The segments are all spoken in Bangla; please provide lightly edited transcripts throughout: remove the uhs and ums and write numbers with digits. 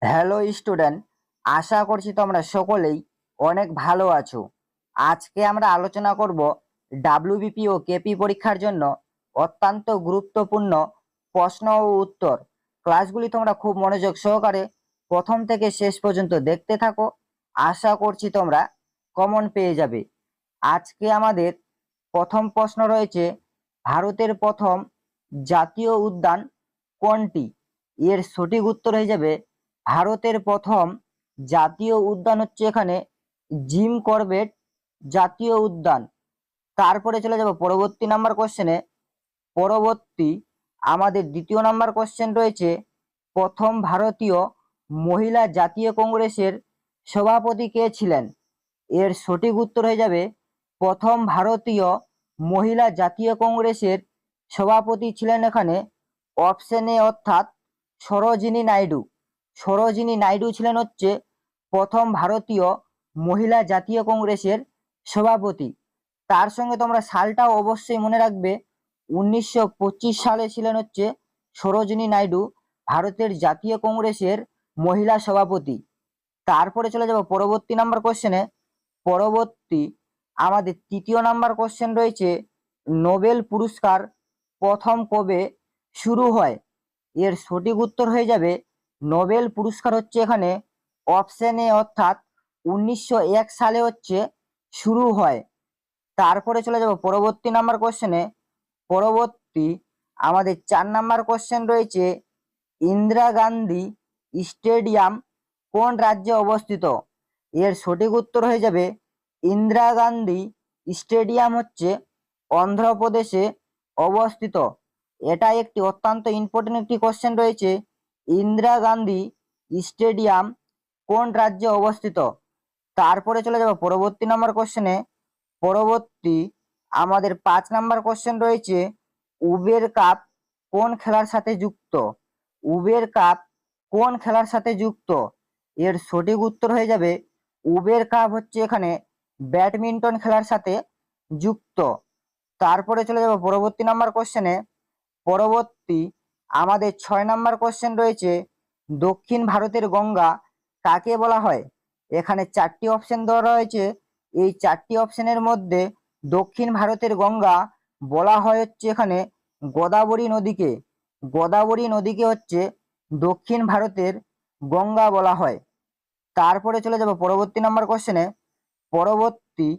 হ্যালো স্টুডেন্ট, আশা করছি তোমরা সকলেই অনেক ভালো আছো। আজকে আমরা আলোচনা করব ডাব্লিউবিপি ও কেপি পরীক্ষার জন্য অত্যন্ত গুরুত্বপূর্ণ প্রশ্ন ও উত্তর। ক্লাসগুলি তোমরা খুব মনোযোগ সহকারে প্রথম থেকে শেষ পর্যন্ত দেখতে থাকো। আশা করছি তোমরা কমন পেয়ে যাবে। আজকে আমাদের প্রথম প্রশ্ন রয়েছে, ভারতের প্রথম জাতীয় উদ্যান কোনটি? এর সঠিক উত্তর হয়ে যাবে ভারতের প্রথম জাতীয় উদ্যান হচ্ছে এখানে জিম করবেট জাতীয় উদ্যান। তারপরে চলে যাব পরবর্তী নাম্বার কোশ্চেনে। পরবর্তী আমাদের দ্বিতীয় নাম্বার কোশ্চেন রয়েছে, প্রথম ভারতীয় মহিলা জাতীয় কংগ্রেসের সভাপতি কে ছিলেন? এর সঠিক উত্তর হয়ে যাবে প্রথম ভারতীয় মহিলা জাতীয় কংগ্রেসের সভাপতি ছিলেন এখানে অপশন এ অর্থাৎ সরোজিনী নাইডু। সরোজিনী নাইডু ছিলেন হচ্ছে প্রথম ভারতীয় মহিলা জাতীয় কংগ্রেসের সভাপতি। তার সঙ্গে তোমরা সালটাও অবশ্যই মনে রাখবে, 1925 সালে ছিলেন হচ্ছে সরোজিনী নাইডু ভারতের জাতীয় কংগ্রেসের মহিলা সভাপতি। তারপরে চলে যাব পরবর্তী নাম্বার কোশ্চেনে। পরবর্তী আমাদের তৃতীয় নাম্বার কোশ্চেন রয়েছে, নোবেল পুরস্কার প্রথম কবে শুরু হয়? এর সঠিক উত্তর হয়ে যাবে নোবেল পুরস্কার হচ্ছে এখানে অপশন এ অর্থাৎ 1901 সালে হচ্ছে শুরু হয়। তারপরে চলে যাব পরবর্তী নাম্বার কোশ্চেনে। পরবর্তী আমাদের 4 নাম্বার কোশ্চেন রয়েছে, ইন্দিরা গান্ধী স্টেডিয়াম কোন রাজ্যে অবস্থিত? এর সঠিক উত্তর হয়ে যাবে ইন্দিরা গান্ধী স্টেডিয়াম হচ্ছে অন্ধ্রপ্রদেশে অবস্থিত। এটা একটি অত্যন্ত ইম্পর্টেন্ট একটি কোশ্চেন রয়েছে, ইন্দিরা গান্ধী স্টেডিয়াম কোন রাজ্যে অবস্থিত? তারপরে চলে যাব পরবর্তী নাম্বার কোশ্চেনে। পরবর্তী আমাদের 5 নাম্বার কোশ্চেন রয়েছে, উবের কাপ কোন খেলার সাথে যুক্ত? উবের কাপ কোন খেলার সাথে যুক্ত? এর সঠিক উত্তর হয়ে যাবে উবের কাপ হচ্ছে এখানে ব্যাডমিন্টন খেলার সাথে যুক্ত। তারপরে চলে যাব পরবর্তী নাম্বার কোশ্চেনে। পরবর্তী আমাদের 6 নাম্বার কোশ্চেন রয়েছে, দক্ষিণ ভারতের গঙ্গা কাকে বলা হয়? এখানে 4টি অপশন দেওয়া রয়েছে। এই 4টি অপশনের মধ্যে দক্ষিণ ভারতের গঙ্গা বলা হয় হচ্ছে এখানে গোদাবরী নদীকে। গোদাবরী নদীকে হচ্ছে দক্ষিণ ভারতের গঙ্গা বলা হয়। তারপরে চলে যাব পরবর্তী নাম্বার কোশ্চেনে। পরবর্তী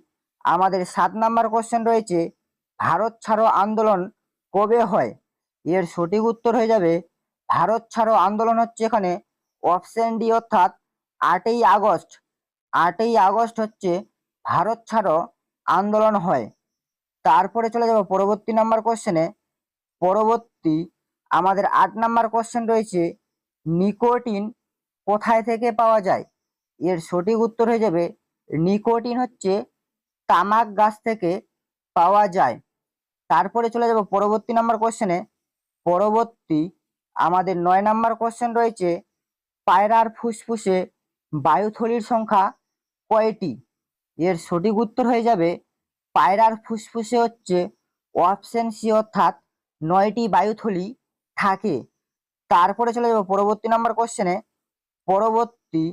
আমাদের 7 নাম্বার কোশ্চেন রয়েছে, ভারত ছাড়ো আন্দোলন কবে হয়? এর সঠিক উত্তর হয়ে যাবে ভারত ছাড়ো আন্দোলন হচ্ছে এখানে অপশন ডি অর্থাৎ 8ই আগস্ট। 8ই আগস্ট হচ্ছে ভারত ছাড়ো আন্দোলন হয়। তারপরে চলে যাব পরবর্তী নাম্বার কোশ্চেনে। পরবর্তী আমাদের 8 নাম্বার কোশ্চেন রয়েছে, নিকোটিন কোথায় থেকে পাওয়া যায়? এর সঠিক উত্তর হয়ে যাবে নিকোটিন হচ্ছে তামাক গাছ থেকে পাওয়া যায়। তারপরে চলে যাব পরবর্তী নাম্বার কোশ্চেনে। পরবর্তী আমাদের 9 নাম্বার কোশ্চেন রয়েছে, পায়রার ফুসফুসে বায়ুথলির সংখ্যা কয়টি? এর সঠিক উত্তর হয়ে যাবে পায়রার ফুসফুসে হচ্ছে অপশন সি অর্থাৎ 9টি বায়ুথলি থাকে। তারপরে চলে যাব পরবর্তী নাম্বার কোশ্চেনে। পরবর্তী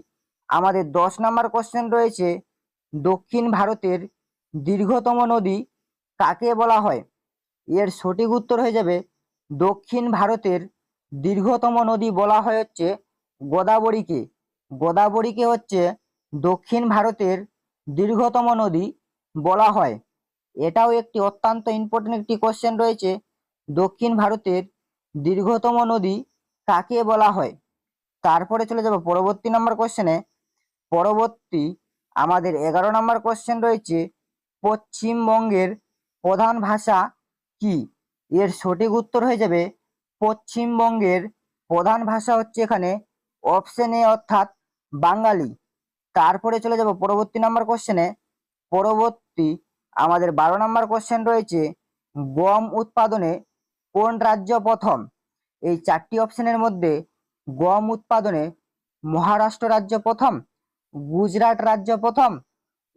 আমাদের 10 নাম্বার কোশ্চেন রয়েছে, দক্ষিণ ভারতের দীর্ঘতম নদী কাকে বলা হয়? এর সঠিক উত্তর হয়ে যাবে দক্ষিণ ভারতের দীর্ঘতম নদী বলা হয় হচ্ছে গোদাবরীকে। গোদাবরীকে হচ্ছে দক্ষিণ ভারতের দীর্ঘতম নদী বলা হয়। এটাও একটি অত্যন্ত ইম্পর্টেন্ট একটি কোশ্চেন রয়েছে, দক্ষিণ ভারতের দীর্ঘতম নদী কাকে বলা হয়? তারপরে চলে যাব পরবর্তী নাম্বার কোশ্চেনে। পরবর্তী আমাদের 11 নাম্বার কোশ্চেন রয়েছে, পশ্চিমবঙ্গের প্রধান ভাষা কি? এর সঠিক উত্তর হয়ে যাবে পশ্চিমবঙ্গের প্রধান ভাষা হচ্ছে এখানে অপশন এ অর্থাৎ বাঙালি। তারপরে চলে যাব পরবর্তী নাম্বার কোশ্চেনে। পরবর্তী আমাদের 12 নাম্বার কোশ্চেন রয়েছে, গম উৎপাদনে কোন রাজ্য প্রথম? এই 4টি অপশনের মধ্যে গম উৎপাদনে মহারাষ্ট্র রাজ্য প্রথম, গুজরাট রাজ্য প্রথম,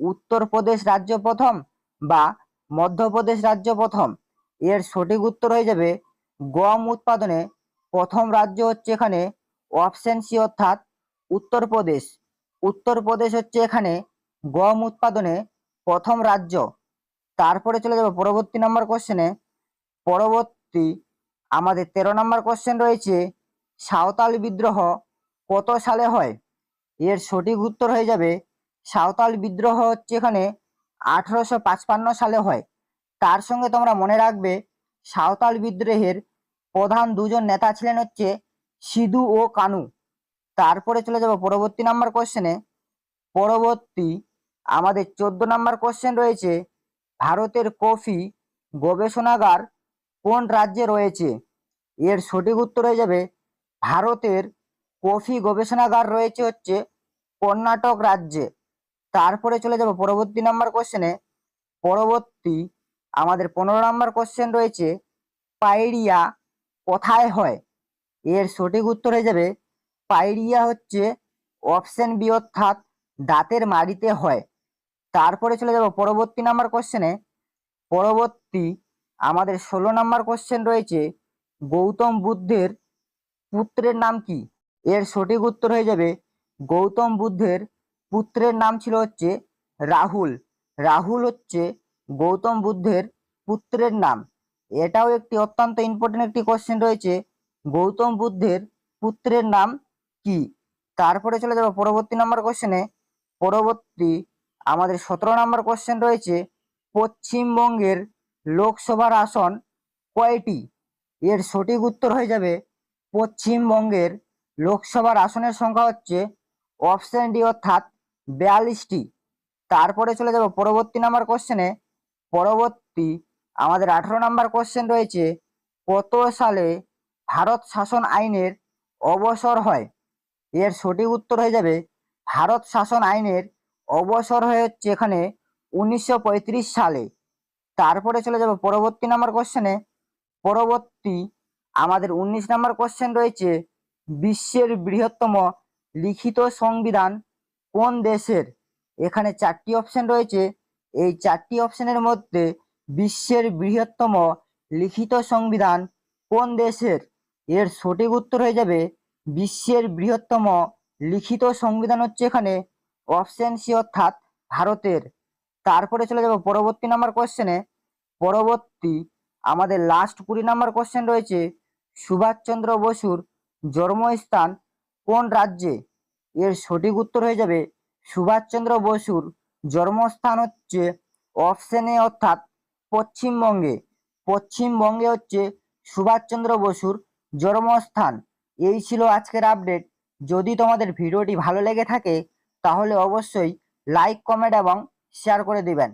উত্তরপ্রদেশ রাজ্য প্রথম বা মধ্যপ্রদেশ রাজ্য প্রথম? এর সঠিক উত্তর হয়ে যাবে গম উৎপাদনে প্রথম রাজ্য হচ্ছে এখানে অপশন সি অর্থাৎ উত্তরপ্রদেশ। উত্তরপ্রদেশ হচ্ছে এখানে গম উৎপাদনে প্রথম রাজ্য। তারপরে চলে যাব পরবর্তী নাম্বার কোশ্চেনে। পরবর্তী আমাদের 13 নম্বর কোশ্চেন রয়েছে, সাঁওতাল বিদ্রোহ কত সালে হয়? এর সঠিক উত্তর হয়ে যাবে সাঁওতাল বিদ্রোহ হচ্ছে এখানে 1855 সালে হয়। তার সঙ্গে তোমরা মনে রাখবে সাঁওতাল বিদ্রোহের প্রধান দুজন নেতা ছিলেন হচ্ছে সিধু ও কানু। তারপরে চলে যাব পরবর্তী নাম্বার কোশ্চেনে। পরবর্তী আমাদের 14 নম্বর কোশ্চেন রয়েছে, ভারতের কফি গবেষণাগার কোন রাজ্যে রয়েছে? এর সঠিক উত্তর হয়ে যাবে ভারতের কফি গবেষণাগার রয়েছে হচ্ছে কর্ণাটক রাজ্যে। তারপরে চলে যাব পরবর্তী নাম্বার কোশ্চেনে। পরবর্তী আমাদের 15 নম্বর কোশ্চেন রয়েছে, পাইরিয়া কোথায় হয়? এর সঠিক উত্তর হয়ে যাবে পাইরিয়া হচ্ছে অপশন বি অর্থাৎ দাঁতের মাড়িতে হয়। তারপরে চলে যাব পরবর্তী নাম্বার কোশ্চেনে। পরবর্তী আমাদের 16 নম্বর কোশ্চেন রয়েছে, গৌতম বুদ্ধের পুত্রের নাম কি? এর সঠিক উত্তর হয়ে যাবে গৌতম বুদ্ধের পুত্রের নাম ছিল হচ্ছে রাহুল। রাহুল হচ্ছে গৌতম বুদ্ধের পুত্রের নাম। এটাও একটি অত্যন্ত ইম্পর্টেন্ট একটি কোশ্চেন রয়েছে, গৌতম বুদ্ধের পুত্রের নাম কি? তারপরে চলে যাব পরবর্তী নম্বর কোশ্চেনে। পরবর্তী আমাদের 17 নম্বর কোশ্চেন রয়েছে, পশ্চিমবঙ্গের লোকসভার আসন কয়টি? এর সঠিক উত্তর হয়ে যাবে পশ্চিমবঙ্গের লোকসভার আসনের সংখ্যা হচ্ছে অপশন ডি অর্থাৎ 42টি। তারপরে চলে যাব পরবর্তী নাম্বার কোশ্চেনে। পরবর্তী আমাদের 18 নম্বর কোশ্চেন রয়েছে, কত সালে ভারত শাসন আইনের অবসর হয়? এর সঠিক উত্তর হয়ে যাবে ভারত শাসন আইনের অবসর হয়ে হচ্ছে এখানে 1935 সালে। তারপরে চলে যাব পরবর্তী নাম্বার কোশ্চেনে। পরবর্তী আমাদের 19 নম্বর কোশ্চেন রয়েছে, বিশ্বের বৃহত্তম লিখিত সংবিধান কোন দেশের? এখানে 4টি অপশন রয়েছে। এই 4টি অপশনের মধ্যে বিশ্বের বৃহত্তম লিখিত সংবিধান কোন দেশের? এর সঠিক উত্তর হয়ে যাবে বিশ্বের বৃহত্তম লিখিত সংবিধান হচ্ছে এখানে অপশন সি অর্থাৎ ভারতের। তারপরে চলে যাব পরবর্তী নাম্বার কোশ্চেনে। পরবর্তী আমাদের লাস্ট 20 নম্বর কোশ্চেন রয়েছে, সুভাষচন্দ্র বসুর জন্মস্থান কোন রাজ্যে? এর সঠিক উত্তর হয়ে যাবে সুভাষচন্দ্র বসুর জন্মস্থান হচ্ছে অপশন এ অর্থাৎ পশ্চিমবঙ্গে। পশ্চিমবঙ্গে হচ্ছে সুভাষচন্দ্র বসুর জন্মস্থান। এই ছিল আজকের আপডেট। যদি তোমাদের ভিডিওটি ভালো লেগে থাকে তাহলে অবশ্যই লাইক, কমেন্ট এবং শেয়ার করে দিবেন।